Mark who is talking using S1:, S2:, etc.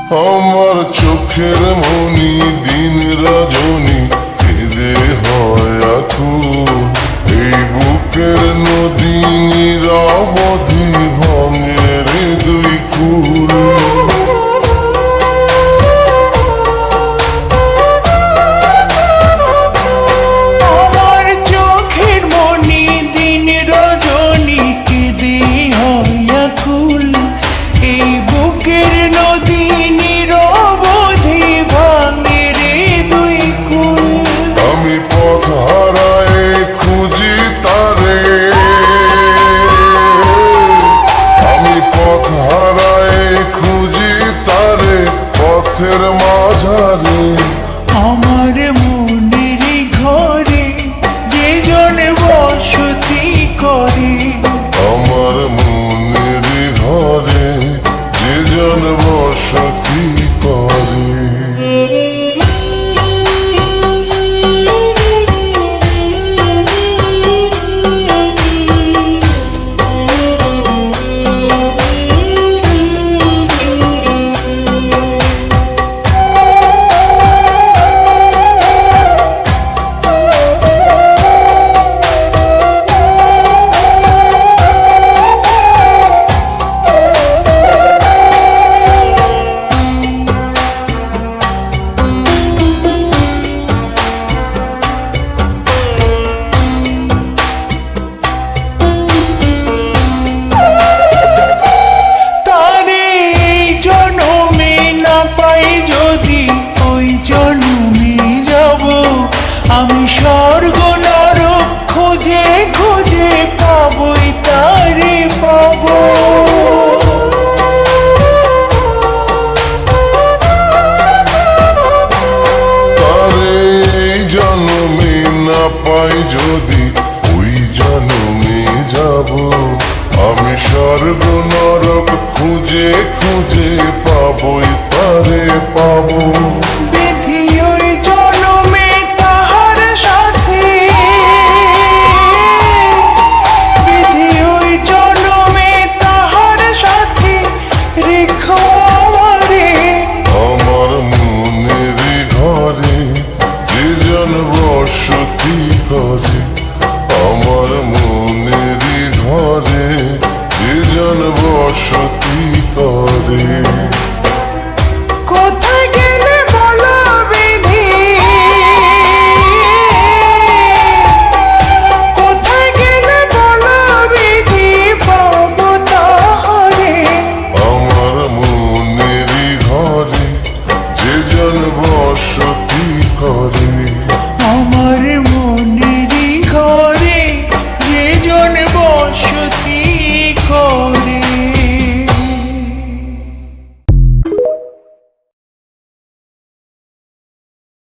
S1: আমার চোখের মনি দিন রজনী কেঁদে হয় আকুল, এই বুকের নদী নিরবধি ভাঙে রে দুই কুল।
S2: আমার চোখের মনি দিন রজনী কেঁদে হয় আকুল, এই বুকের নদী নিরবধি ভাঙে রে দুই কুল।
S1: আমি পথ হারায় খুঁজি তারে, আমি পথ হারায় খুঁজি তারে পথের মাঝারে।
S2: আমার মনের ঘরে যে জন বসতি করে,
S1: আমার মনের ঘরে যে জন বসতি করে। আমি স্বর্গ নরক খুঁজে খুঁজে পাবই তারে পাবো। তারে এই জন্মে না পাই যদি ওই জন্মে যাব, আমি স্বর্গ নরক খুঁজে খুঁজে পাবই তারে পাবো।
S2: বিধি ওই জন্মে তাহার সাথে, বিধি ওই জন্মে তাহার সাথে রেখো আমারে।
S1: আমার মনের ঘরে যে জন বসতি করে, আমার মনের ঘরে যে জন বসতি করে।